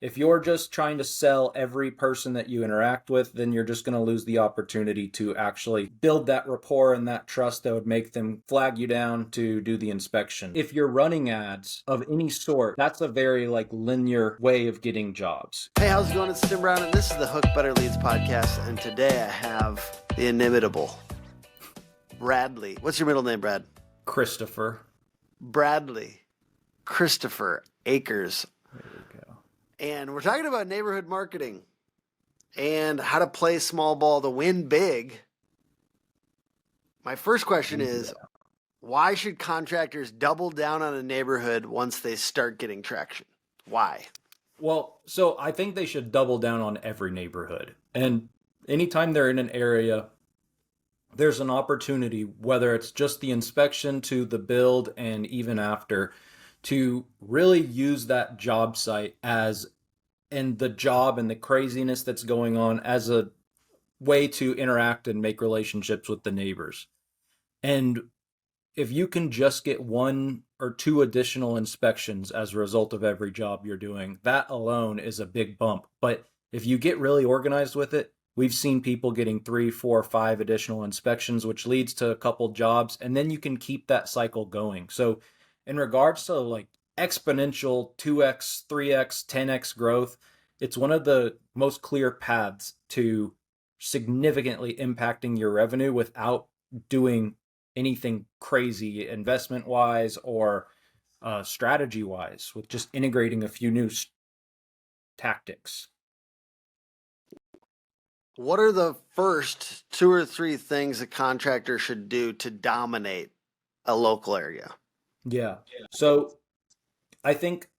If you're just trying to sell every person that you interact with, then you're just going to lose the opportunity to actually build that rapport and that trust that would make them flag you down to do the inspection. If you're running ads of any sort, that's a very linear way of getting jobs. Hey, how's it going? It's Tim Brown, and this is the Hook Better Leads podcast. And today I have the inimitable Bradley. What's your middle name, Brad? Christopher. Bradley Christopher Akers. There we go. And we're talking about neighborhood marketing and how to play small ball to win big. My first question is, why should contractors double down on a neighborhood once they start getting traction? Why? Well, so I think they should double down on every neighborhood. And anytime they're in an area, there's an opportunity, whether it's just the inspection to the build and even after, to really use that job site and the job and the craziness that's going on as a way to interact and make relationships with the neighbors. And if you can just get 1 or 2 additional inspections as a result of every job you're doing, that alone is a big bump. But if you get really organized with it, we've seen people getting 3, 4, 5 additional inspections, which leads to a couple jobs, and then you can keep that cycle going. So in regards to exponential 2x, 3x, 10x growth, it's one of the most clear paths to significantly impacting your revenue without doing anything crazy investment wise or strategy wise, with just integrating a few new tactics. What are the first 2 or 3 things a contractor should do to dominate a local area? Yeah. So I think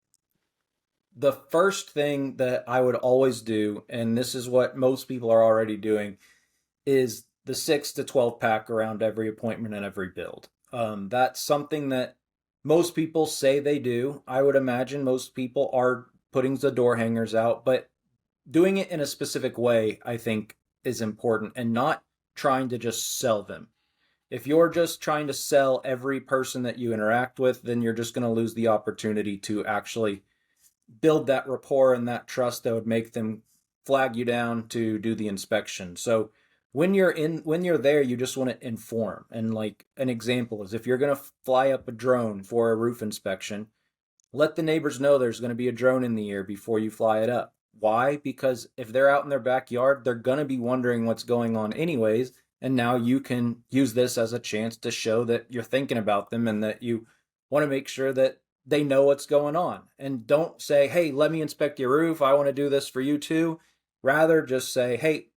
the first thing that I would always do, and this is what most people are already doing, is the 6 to 12 pack around every appointment and every build. That's something that most people say they do. I would imagine most people are putting the door hangers out, but doing it in a specific way, I think, is important, and not trying to just sell them. If you're just trying to sell every person that you interact with, then you're just going to lose the opportunity to actually build that rapport and that trust that would make them flag you down to do the inspection. So when you're there, you just want to inform. And an example is, if you're going to fly up a drone for a roof inspection, let the neighbors know there's going to be a drone in the air before you fly it up. Why? Because if they're out in their backyard, they're going to be wondering what's going on anyways. And now you can use this as a chance to show that you're thinking about them and that you want to make sure that they know what's going on. And don't say, hey, let me inspect your roof. I want to do this for you too. Rather, just say, hey,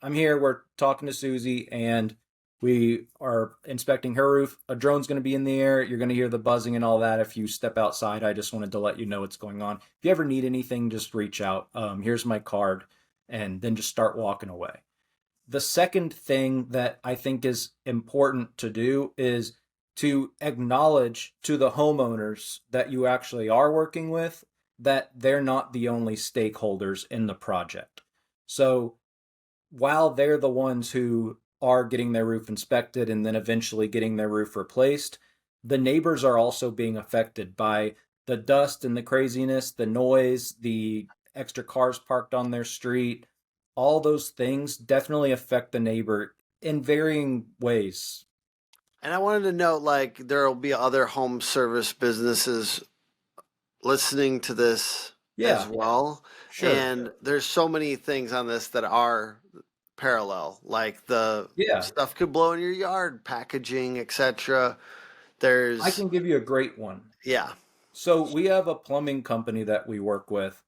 I'm here. We're talking to Susie and we are inspecting her roof. A drone's going to be in the air. You're going to hear the buzzing and all that. If you step outside, I just wanted to let you know what's going on. If you ever need anything, just reach out. Here's my card, and then just start walking away. The second thing that I think is important to do is to acknowledge to the homeowners that you actually are working with that they're not the only stakeholders in the project. So while they're the ones who are getting their roof inspected and then eventually getting their roof replaced, the neighbors are also being affected by the dust and the craziness, the noise, the extra cars parked on their street. All those things definitely affect the neighbor in varying ways. And I wanted to note, there will be other home service businesses listening to this as well. Sure. And there's so many things on this that are parallel, the stuff could blow in your yard, packaging, etc. I can give you a great one. Yeah. So we have a plumbing company that we work with,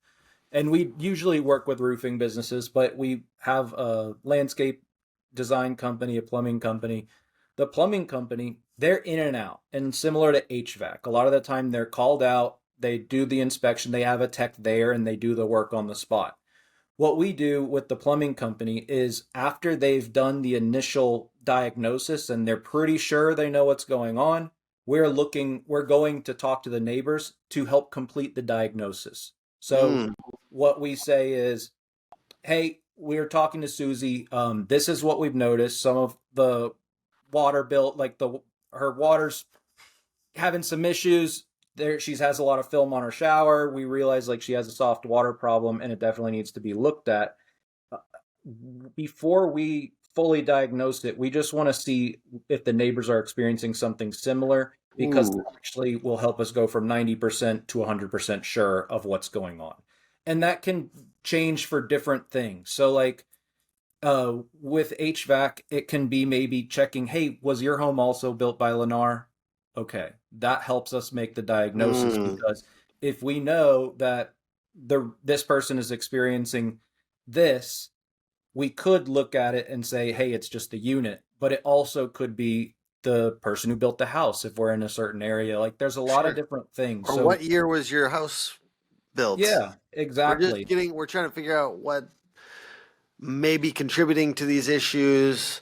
and we usually work with roofing businesses, but we have a landscape design company, a plumbing company. The plumbing company, they're in and out, and similar to HVAC. A lot of the time they're called out, they do the inspection, they have a tech there, and they do the work on the spot. What we do with the plumbing company is, after they've done the initial diagnosis and they're pretty sure they know what's going on, we're going to talk to the neighbors to help complete the diagnosis. So what we say is, hey, we're talking to Susie. This is what we've noticed. Some of the water bill, her water's having some issues. there she has a lot of film on her shower. We realize like she has a soft water problem and it definitely needs to be looked at. Uh, Before we fully diagnose it, we just want to see if the neighbors are experiencing something similar because that Ooh. actually will help us go from 90% to 100% sure of what's going on. And that can change for different things. So like with HVAC, it can be maybe checking, hey, was your home also built by Lennar? Okay, that helps us make the diagnosis Mm. because if we know that this person is experiencing this, we could look at it and say, hey, it's just the unit, but it also could be the person who built the house if we're in a certain area. Like there's a lot of Sure. different things. Or So what year was your house built? yeah, exactly. We're trying to figure out what may be contributing to these issues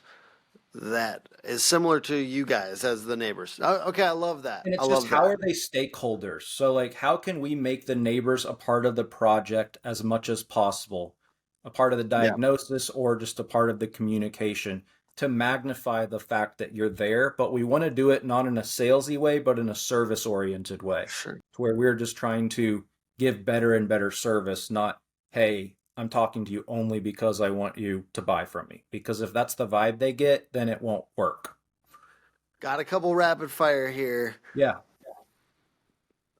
that is similar to you guys as the neighbors. Okay, I love that. And I it's just love how that. are they stakeholders? So, like, how can we make the neighbors a part of the project as much as possible, a part of the Yeah, diagnosis or just a part of the communication to magnify the fact that you're there? But we want to do it not in a salesy way, but in a service oriented way, sure. to where we're just trying to give better and better service, not, hey, I'm talking to you only because I want you to buy from me. Because if that's the vibe they get, then it won't work. Got a couple rapid fire here. Yeah.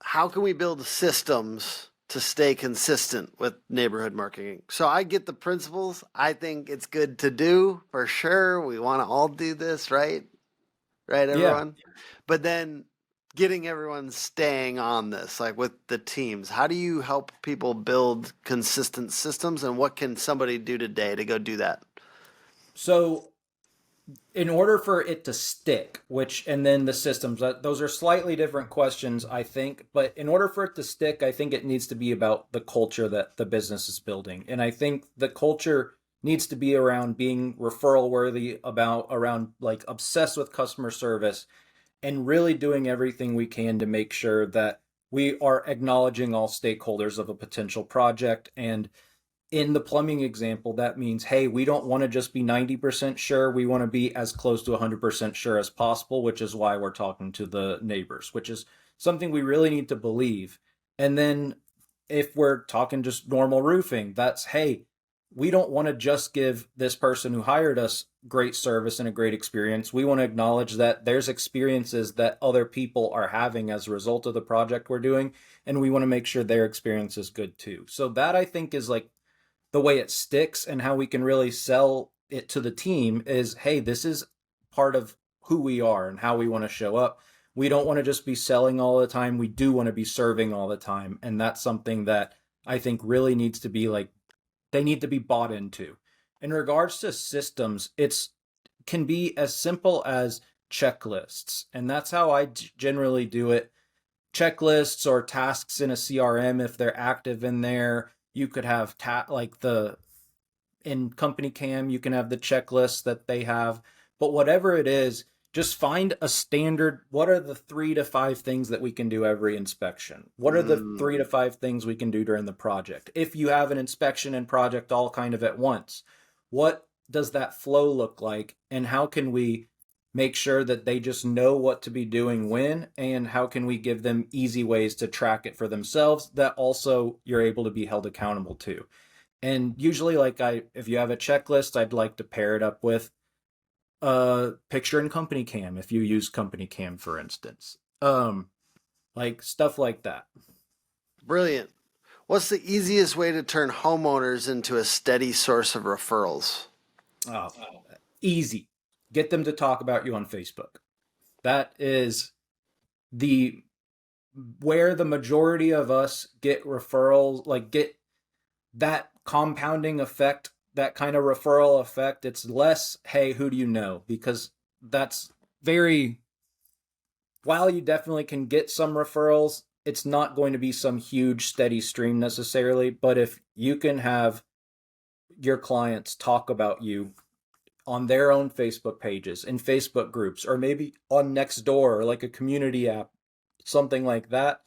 How can we build systems to stay consistent with neighborhood marketing? So I get the principles. I think it's good to do for sure. We want to all do this, right? Right, Yeah. everyone? But then getting everyone staying on this, like with the teams, how do you help people build consistent systems and what can somebody do today to go do that? So in order for it to stick, which and then the systems, those are slightly different questions, I think. But in order for it to stick, I think it needs to be about the culture that the business is building, and I think the culture needs to be around being referral worthy, about around like obsessed with customer service, and really doing everything we can to make sure that we are acknowledging all stakeholders of a potential project. And in the plumbing example, that means, hey, we don't want to just be 90% sure. We want to be as close to 100% sure as possible, which is why we're talking to the neighbors, which is something we really need to believe. And then if we're talking just normal roofing, that's, hey, we don't want to just give this person who hired us great service and a great experience. We want to acknowledge that there's experiences that other people are having as a result of the project we're doing. And we want to make sure their experience is good too. So that I think is like the way it sticks and how we can really sell it to the team is, hey, this is part of who we are and how we want to show up. We don't want to just be selling all the time. We do want to be serving all the time. And that's something that I think really needs to be like, they need to be bought into. In regards to systems, it's can be as simple as checklists. And that's how I generally do it. Checklists or tasks in a CRM, if they're active in there, you could have like the in company cam you can have the checklist that they have, but whatever it is, just find a standard. What are the 3 to 5 things that we can do every inspection? What are the Mm. 3 to 5 things we can do during the project if you have an inspection and project all kind of at once? What does that flow look like, and how can we make sure that they just know what to be doing when, and how can we give them easy ways to track it for themselves that also you're able to be held accountable to? And usually, like, if you have a checklist, I'd like to pair it up with a picture in company cam if you use company cam, for instance. Like stuff like that. Brilliant. What's the easiest way to turn homeowners into a steady source of referrals? Oh, easy. Get them to talk about you on Facebook. That is the where the majority of us get referrals, like get that compounding effect, that kind of referral effect. It's less, hey, who do you know? Because that's very, while you definitely can get some referrals, it's not going to be some huge steady stream necessarily. But if you can have your clients talk about you on their own Facebook pages, in Facebook groups, or maybe on Nextdoor or like a community app, something like that,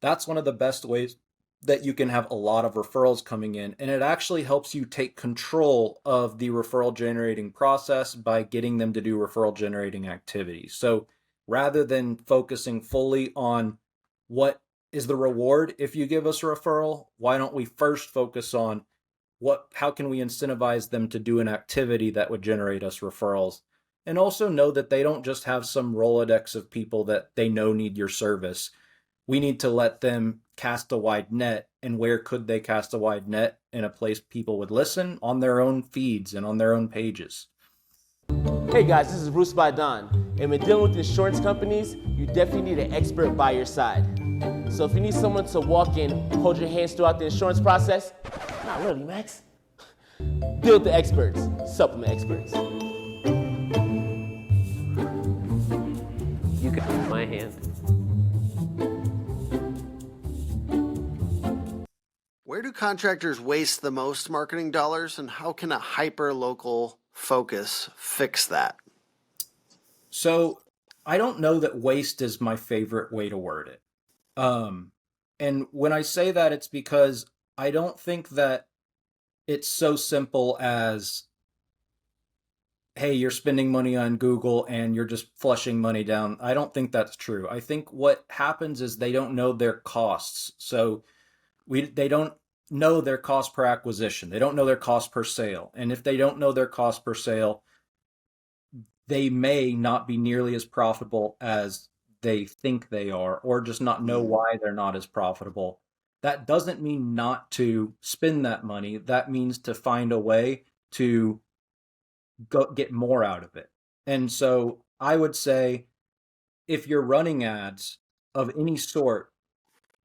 that's one of the best ways that you can have a lot of referrals coming in. And it actually helps you take control of the referral generating process by getting them to do referral generating activities. So rather than focusing fully on what is the reward if you give us a referral? Why don't we first focus on how can we incentivize them to do an activity that would generate us referrals? And also know that they don't just have some Rolodex of people that they know need your service. We need to let them cast a wide net. And where could they cast a wide net? In a place people would listen, on their own feeds and on their own pages. Hey guys, this is Bruce by Don, and when dealing with insurance companies, you definitely need an expert by your side. So if you need someone to walk in, hold your hands throughout the insurance process, not really, Max. Deal with the experts, supplement experts. You can hold my hand. Where do contractors waste the most marketing dollars, and how can a hyper-local focus fix that? So I don't know that waste is my favorite way to word it. And when I say that, it's because I don't think that it's so simple as, hey, you're spending money on Google and you're just flushing money down. I don't think that's true. I think what happens is they don't know their costs. So they don't know their cost per acquisition. They don't know their cost per sale. And if they don't know their cost per sale, they may not be nearly as profitable as they think they are, or just not know why they're not as profitable. That doesn't mean not to spend that money. That means to find a way to get more out of it. And so I would say if you're running ads of any sort,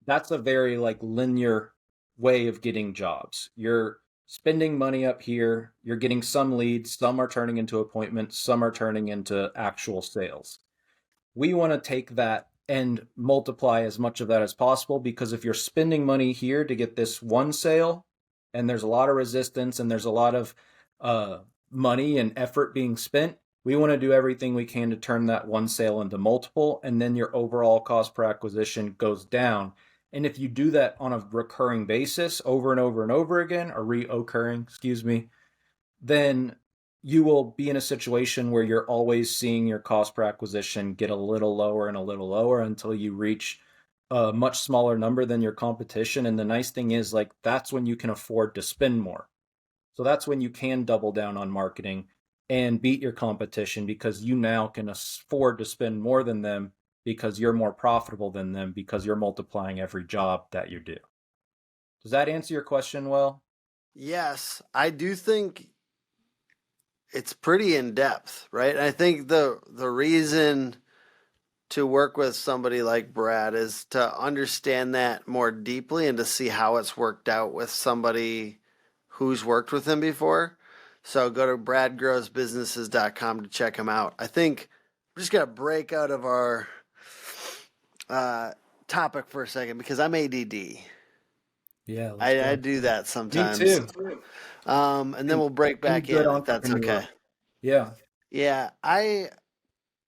that's a very like linear way of getting jobs. You're spending money up here, you're getting some leads, some are turning into appointments, some are turning into actual sales. We want to take that and multiply as much of that as possible, because if you're spending money here to get this one sale and there's a lot of resistance and there's a lot of money and effort being spent, we want to do everything we can to turn that one sale into multiple, and then your overall cost per acquisition goes down. And if you do that on a recurring basis over and over and over again, or reoccurring, excuse me, then you will be in a situation where you're always seeing your cost per acquisition get a little lower and a little lower until you reach a much smaller number than your competition. And the nice thing is, like, that's when you can afford to spend more. So that's when you can double down on marketing and beat your competition, because you now can afford to spend more than them because you're more profitable than them, because you're multiplying every job that you do. Does that answer your question well? Yes, I do think it's pretty in depth, right? And I think the reason to work with somebody like Brad is to understand that more deeply and to see how it's worked out with somebody who's worked with him before. So go to bradgrowsbusinesses.com to check him out. I think we're just going to break out of our topic for a second because I'm ADD. Yeah, I do that sometimes. Me too. And then we'll break back in if that's okay. Yeah. Yeah, I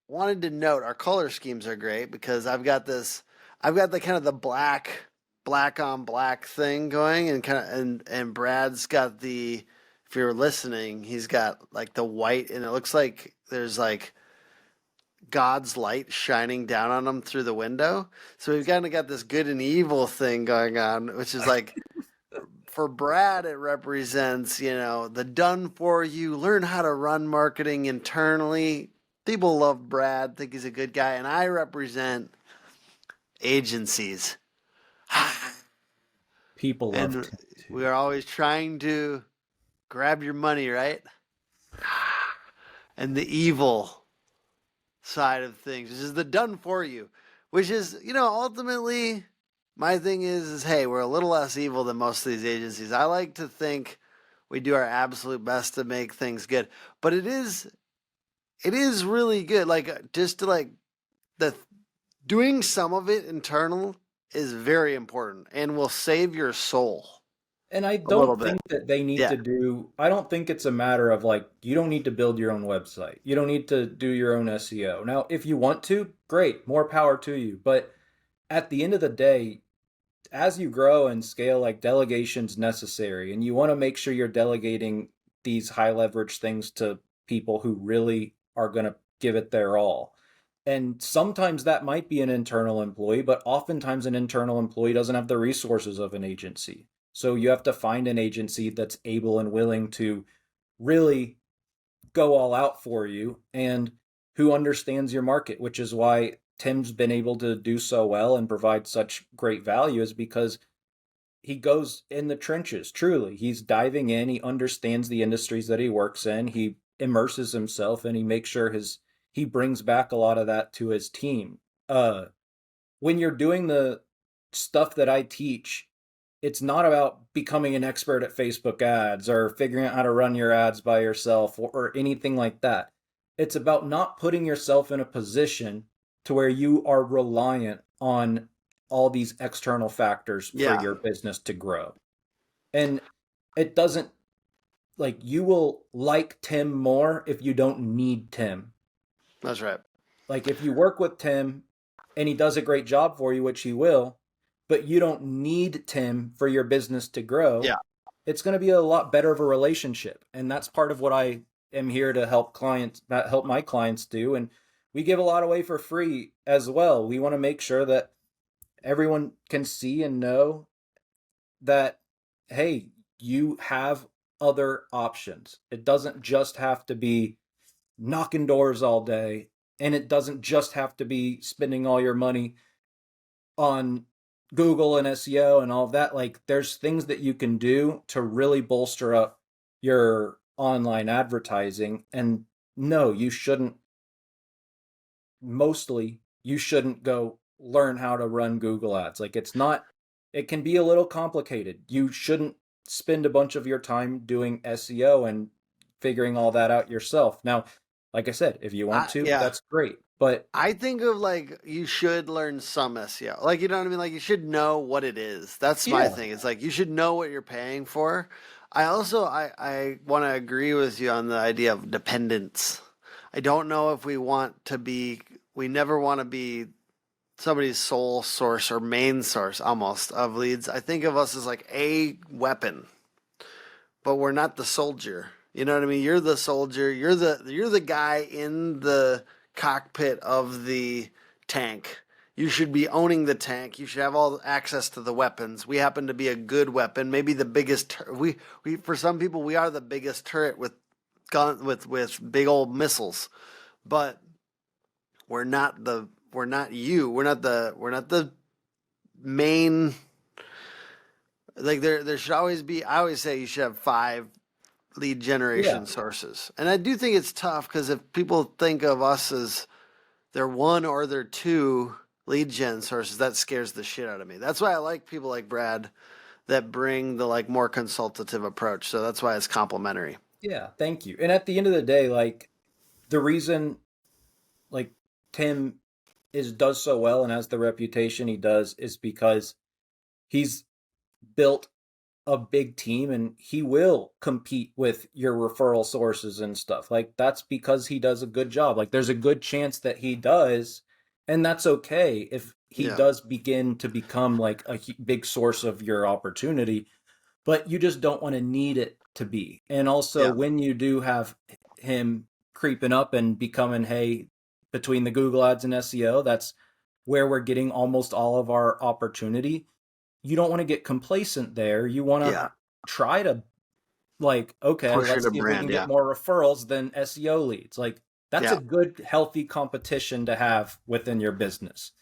wanted to note our color schemes are great because I've got the kind of the black on black thing going, and Brad's got the, if you're listening, he's got like the white, and it looks like there's like God's light shining down on him through the window. So we've kind of got this good and evil thing going on, which is like for Brad, it represents, the done for you, learn how to run marketing internally. People love Brad, think he's a good guy, and I represent agencies. People love and too. We are always trying to grab your money, right? And the evil side of things, which is the done for you, which is, ultimately my thing is hey, we're a little less evil than most of these agencies. I like to think we do our absolute best to make things good, but it is really good. Like, just to like doing some of it internal is very important and will save your soul. And I don't think that they need Yeah. to do, I don't think it's a matter of like, you don't need to build your own website. You don't need to do your own SEO. Now, if you want to, great, more power to you. But at the end of the day, as you grow and scale, like, delegation's necessary. And you want to make sure you're delegating these high leverage things to people who really are going to give it their all. And sometimes that might be an internal employee, but oftentimes an internal employee doesn't have the resources of an agency. So you have to find an agency that's able and willing to really go all out for you and who understands your market, which is why Tim's been able to do so well and provide such great value, is because he goes in the trenches. Truly, he's diving in, he understands the industries that he works in, he immerses himself, and he makes sure he brings back a lot of that to his team. When you're doing the stuff that I teach, it's not about becoming an expert at Facebook ads or figuring out how to run your ads by yourself, or anything like that. It's about not putting yourself in a position to where you are reliant on all these external factors for Yeah, your business to grow. And it doesn't, like, you will like Tim more if you don't need Tim. that's right. Like, if you work with Tim and he does a great job for you, which he will, but you don't need Tim for your business to grow, Yeah. it's going to be a lot better of a relationship. And that's part of what I am here to help my clients do. And we give a lot away for free as well. We want to make sure that everyone can see and know that, hey, you have other options. It doesn't just have to be knocking doors all day, and it doesn't just have to be spending all your money on Google and SEO and all of that. Like, there's things that you can do to really bolster up your online advertising. And no, you shouldn't go learn how to run Google ads. Like, it can be a little complicated. You shouldn't spend a bunch of your time doing SEO and figuring all that out yourself. Now, like I said, if you want to, Yeah. that's great. But I think of like you should learn some SEO. Like you know what I mean? Like you should know what it is. That's my yeah, thing. It's like you should know what you're paying for. I want to agree with you on the idea of dependence. I don't know if we never want to be somebody's sole source or main source almost of leads. I think of us as like a weapon, but we're not the soldier. You know what I mean? You're the soldier. You're the guy in the cockpit of the tank. You should be owning the tank. You should have all access to the weapons. We happen to be a good weapon, maybe the biggest. We for some people we are the biggest turret with with big old missiles, but we're not you. We're not the main. Like there should always be. I always say you should have five lead yeah, generation sources. And I do think it's tough because if people think of us as their one or their two lead gen sources, that scares the shit out of me. That's why I like people like Brad that bring the like more consultative approach. So that's why it's complimentary. yeah. Thank you. And at the end of the day, like, the reason, like, Tim does so well and has the reputation he does is because he's built a big team and he will compete with your referral sources and stuff. Like, that's because he does a good job. Like, there's a good chance that he does, and that's okay if he Yeah. does begin to become like a big source of your opportunity, but you just don't want to need it to be. And also, Yeah. when you do have him creeping up and becoming, hey, between the Google ads and SEO, that's where we're getting almost all of our opportunity. You don't want to get complacent there. You want to Yeah. try to, like, okay, Push let's it a see if we brand. can get Yeah. more referrals than SEO leads. Like, that's a Yeah. good, healthy competition to have within your business.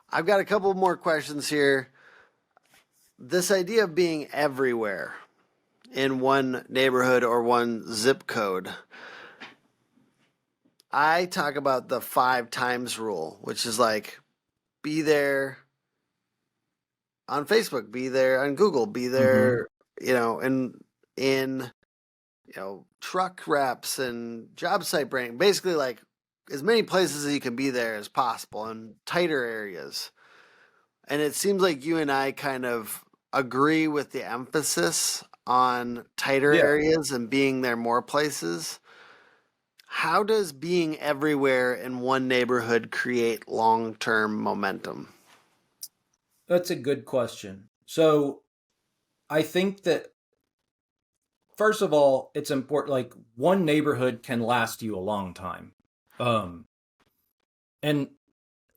I've got a couple more questions here. This idea of being everywhere in one neighborhood or one zip code. I talk about the 5 times rule, which is like be there on Facebook, be there on Google, be Mm-hmm. there, in truck reps and job site branding. Basically, like as many places as you can be there as possible in tighter areas. And it seems like you and I kind of agree with the emphasis on tighter Yeah, areas and being there more places. How does being everywhere in one neighborhood create long term momentum? that's a good question. So I think that, first of all, it's important. Like, one neighborhood can last you a long time. Um, And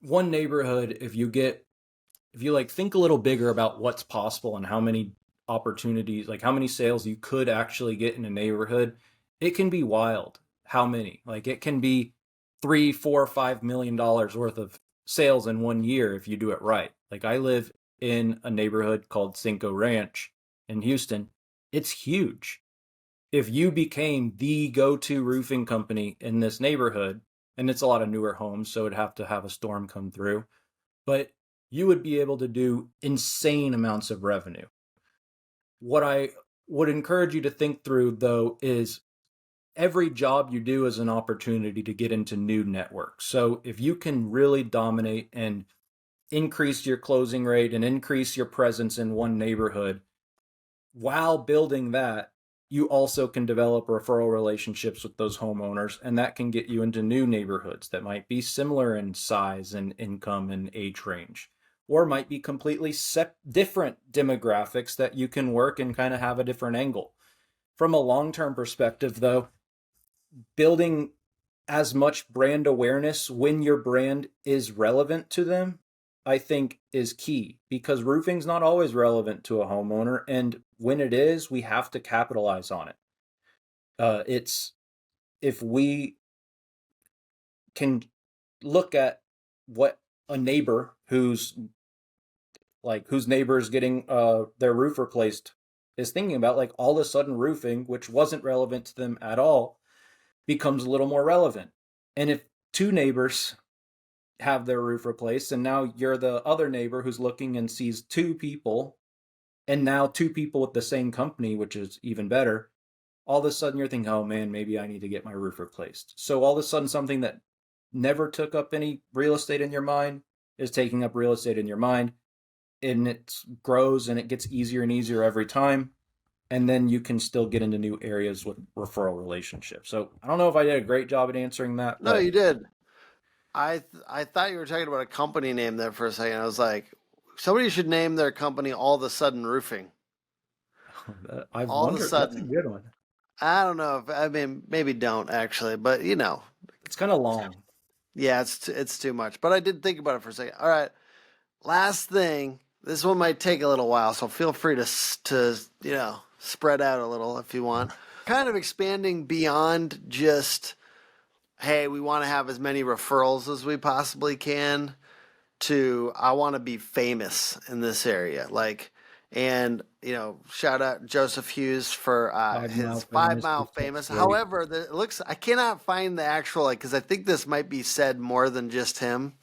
one neighborhood, if you like think a little bigger about what's possible and how many opportunities, like how many sales you could actually get in a neighborhood, it can be wild. How many? Like it can be 3, 4, 5 million dollars worth of sales in 1 year if you do it right. Like I live in a neighborhood called Cinco Ranch in Houston. It's huge. If you became the go-to roofing company in this neighborhood, and it's a lot of newer homes, so it'd have to have a storm come through, but you would be able to do insane amounts of revenue. What I would encourage you to think through, though, is every job you do is an opportunity to get into new networks. So if you can really dominate and increase your closing rate and increase your presence in one neighborhood, while building that, you also can develop referral relationships with those homeowners, and that can get you into new neighborhoods that might be similar in size and income and age range, or might be completely different demographics that you can work and kind of have a different angle. From a long term perspective, though, building as much brand awareness when your brand is relevant to them, I think is key because roofing's not always relevant to a homeowner. And when it is, we have to capitalize on it. It's if we can look at what a neighbor whose neighbor is getting their roof replaced is thinking about, like all of a sudden roofing, which wasn't relevant to them at all, becomes a little more relevant. And if two neighbors have their roof replaced and now you're the other neighbor who's looking and sees two people, and now two people with the same company, which is even better, all of a sudden you're thinking, oh man, maybe I need to get my roof replaced. So all of a sudden something that never took up any real estate in your mind is taking up real estate in your mind, and it grows and it gets easier and easier every time. And then you can still get into new areas with referral relationships. So I don't know if I did a great job at answering that, No, but you did. I thought you were talking about a company name there for a second. I was like, somebody should name their company All of a Sudden Roofing. I've All of a wondered, that's a sudden. good one. I don't know if I mean maybe don't actually, but It's kind of long. yeah, it's too much. But I did think about it for a second. All right, last thing. This one might take a little while, so feel free to spread out a little if you want. Kind of expanding beyond just hey, we want to have as many referrals as we possibly can to I want to be famous in this area. Like, and shout out Joseph Hughes for 5 Mile his 5 Mile Famous. That's famous. great. However, it looks I cannot find the actual because I think this might be said more than just him.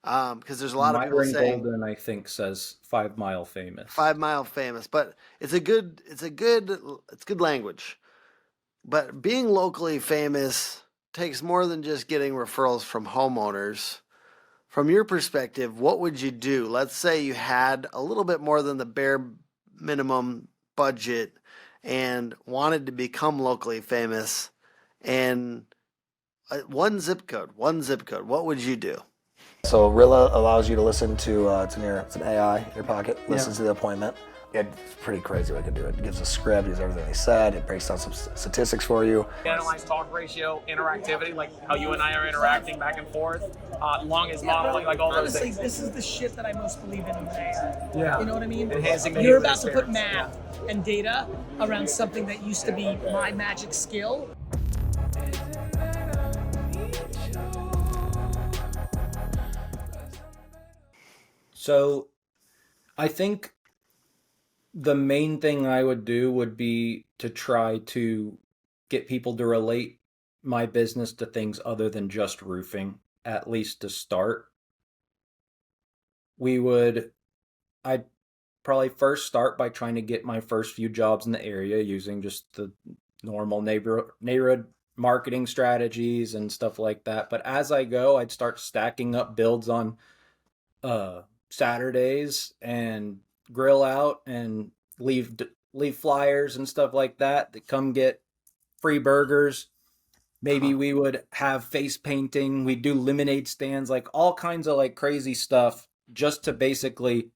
Because there's a lot of people Myron saying Golden, I think, says 5 Mile Famous. 5 Mile famous, but it's good language. But being locally famous takes more than just getting referrals from homeowners. From your perspective, what would you do? Let's say you had a little bit more than the bare minimum budget and wanted to become locally famous and one zip code, what would you do? So Rilla allows you to listen to it's an AI in your pocket, listens to the appointment. It's pretty crazy what it can do. It gives a script, gives everything they said, it breaks down some statistics for you. Analyze talk ratio, interactivity, like how you and I are interacting back and forth, longest modeling, like all those Honestly, things. this is the shit that I most believe in AI. Yeah. You know what I mean? Enhancing the You're user about to put experience. math and data around something that used to be my magic skill. So I think the main thing I would do would be to try to get people to relate my business to things other than just roofing, at least to start. We would, I'd probably first start by trying to get my first few jobs in the area using just the normal neighborhood marketing strategies and stuff like that. But as I go, I'd start stacking up builds on Saturdays and grill out and leave flyers and stuff like that come get free burgers. Maybe we would have face painting. We do lemonade stands, like all kinds of like crazy stuff just to basically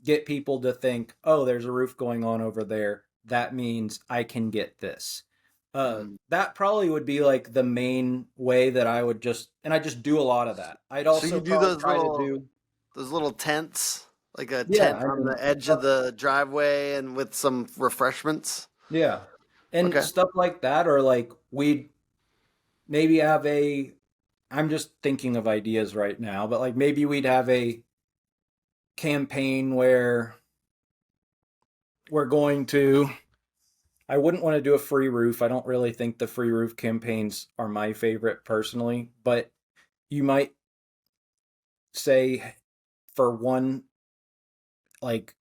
get people to think, oh, there's a roof going on over there. That means I can get this. That probably would be like the main way that I would and I just do a lot of that. I'd So also you do probably try to do, those little tents, like a yeah, tent I on mean, the edge of the driveway and with some refreshments. yeah. And Okay. stuff like that, or like we'd maybe have I'm just thinking of ideas right now, but like maybe we'd have a campaign where we're going to, I wouldn't want to do a free roof. I don't really think the free roof campaigns are my favorite personally, but you might say for one, like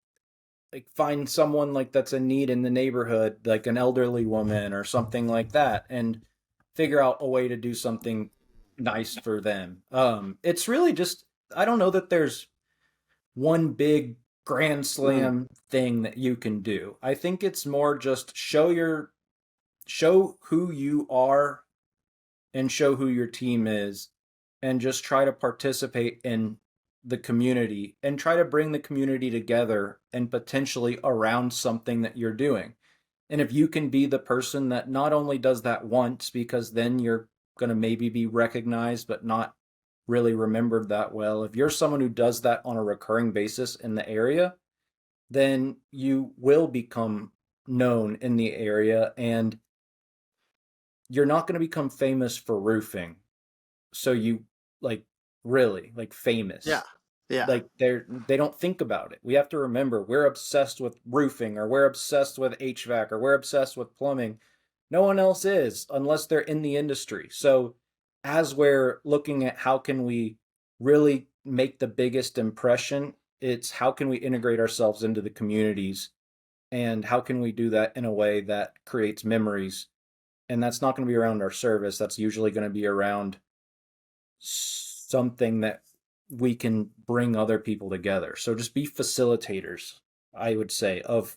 find someone like that's in need in the neighborhood, like an elderly woman or something like that, and figure out a way to do something nice for them. It's really just, I don't know that there's one big grand Mm. slam thing that you can do. I think it's more just show who you are and show who your team is, and just try to participate in the community and try to bring the community together and potentially around something that you're doing. And if you can be the person that not only does that once, because then you're going to maybe be recognized but not really remembered that well. If you're someone who does that on a recurring basis in the area, then you will become known in the area, and you're not going to become famous for roofing. So you, like, really like Yeah. famous, Yeah. like they don't think about it. We have to remember we're obsessed with roofing, or we're obsessed with HVAC, or we're obsessed with plumbing. No one else is unless they're in the industry. So as we're looking at how can we really make the biggest impression, it's how can we integrate ourselves into the communities, and how can we do that in a way that creates memories. And that's not going to be around our service. That's usually going to be around something that we can bring other people together. So just be facilitators, I would say, of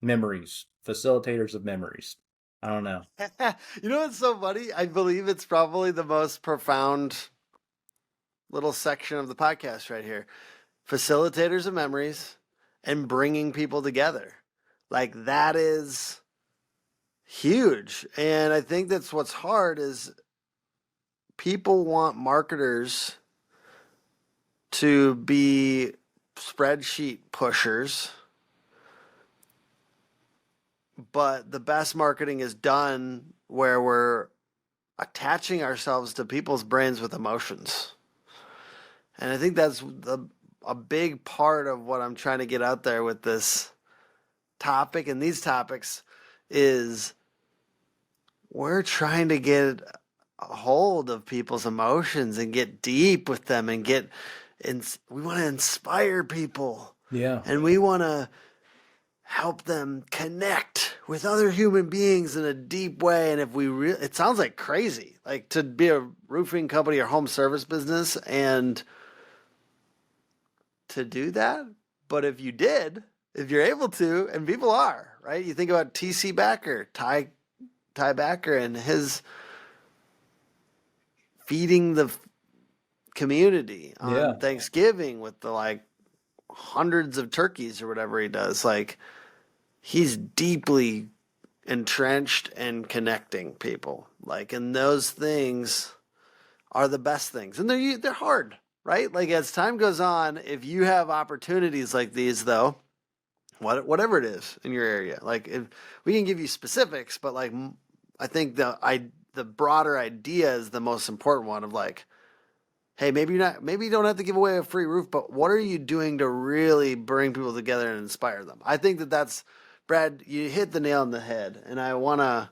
memories, facilitators of memories. I don't know. You know what's so funny? I believe it's probably the most profound little section of the podcast right here. Facilitators of memories and bringing people together. Like that is huge. And I think that's what's hard is people want marketers to be spreadsheet pushers, but the best marketing is done where we're attaching ourselves to people's brains with emotions. And I think that's a big part of what I'm trying to get out there with this topic and these topics is we're trying to get a hold of people's emotions and get deep with them and we want to inspire people. Yeah. And we want to help them connect with other human beings in a deep way. And if it sounds like crazy, like to be a roofing company or home service business and to do that. But if you're able to, and people are, right? You think about TC Backer, Ty Backer, and his feeding the community on Thanksgiving with the like hundreds of turkeys or whatever he does. Like he's deeply entrenched and connecting people. Like, and those things are the best things, and they're hard, right? Like as time goes on, if you have opportunities like these, though, whatever it is in your area, like if we can give you specifics, but like I think the broader idea is the most important one of like, hey, maybe you don't have to give away a free roof, but what are you doing to really bring people together and inspire them? I think that's Brad, you hit the nail on the head, and I want to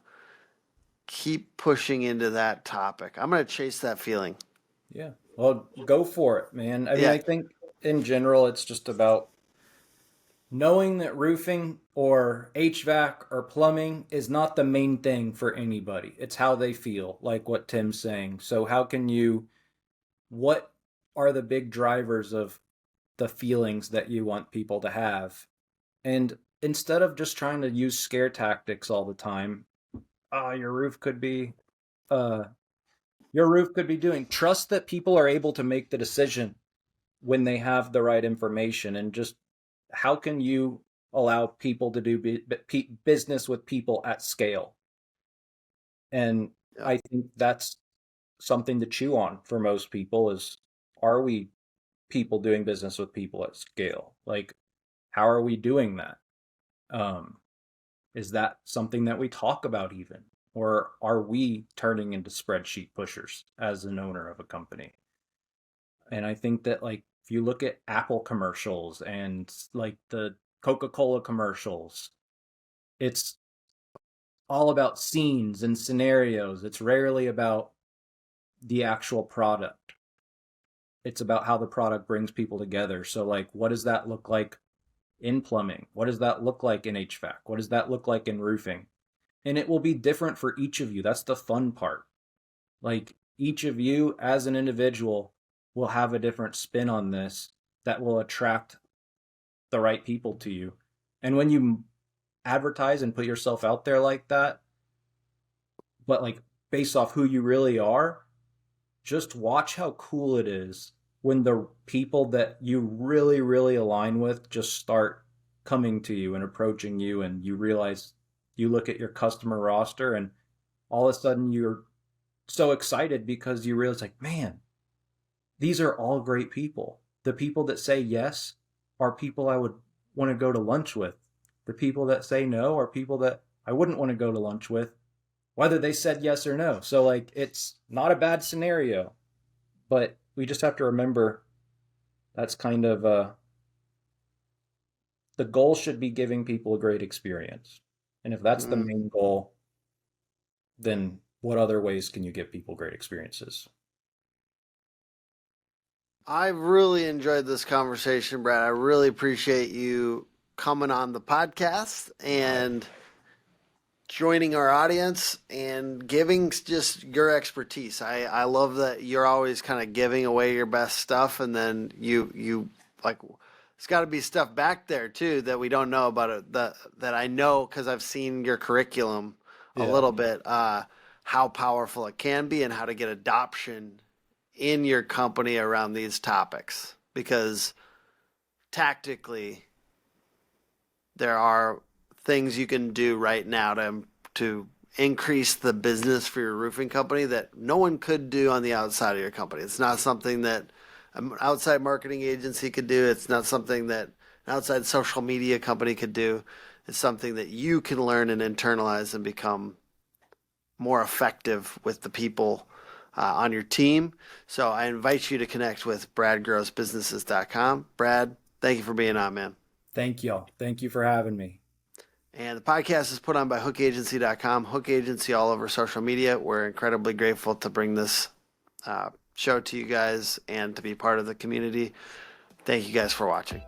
keep pushing into that topic. I'm going to chase that feeling. Yeah. Well, go for it, man. I mean, Yeah. I think in general, it's just about knowing that roofing or HVAC or plumbing is not the main thing for anybody. It's how they feel, like what Tim's saying. So what are the big drivers of the feelings that you want people to have? And instead of just trying to use scare tactics all the time, your roof could be uh doing, trust that people are able to make the decision when they have the right information. And just how can you allow people to do business with people at scale? And Yeah. I think that's something to chew on for most people is, are we people doing business with people at scale? Like, how are we doing that? Um, is that something that we talk about even? Or are we turning into spreadsheet pushers as an owner of a company? And I think that, like, if you look at Apple commercials and like the Coca-Cola commercials, it's all about scenes and scenarios. It's rarely about the actual product. It's about how the product brings people together. So, like, what does that look like in plumbing? What does that look like in HVAC? What does that look like in roofing? And it will be different for each of you. That's the fun part. Like, each of you as an individual will have a different spin on this that will attract the right people to you. And when you advertise and put yourself out there like that, but like based off who you really are, just watch how cool it is when the people that you really, really align with just start coming to you and approaching you, and you realize, you look at your customer roster and all of a sudden you're so excited because you realize, like, man, these are all great people. The people that say yes are people I would want to go to lunch with. The people that say no are people that I wouldn't want to go to lunch with, whether they said yes or no. So, like, it's not a bad scenario, but we just have to remember that's kind of the goal should be giving people a great experience. And if that's the Mm. main goal, then what other ways can you give people great experiences? I really enjoyed this conversation, Brad. I really appreciate you coming on the podcast and joining our audience and giving just your expertise. I love that you're always kind of giving away your best stuff, and then you like, there's got to be stuff back there too that we don't know about it, that I know because I've seen your curriculum a Yeah. little bit, how powerful it can be and how to get adoption in your company around these topics, because tactically there are things you can do right now to increase the business for your roofing company that no one could do on the outside of your company. It's not something that an outside marketing agency could do. It's not something that an outside social media company could do. It's something that you can learn and internalize and become more effective with the people on your team. So I invite you to connect with bradgrossbusinesses.com. Brad, thank you for being on, man. Thank y'all. Thank you for having me. And the podcast is put on by hookagency.com, Hook Agency all over social media. We're incredibly grateful to bring this show to you guys and to be part of the community. Thank you guys for watching.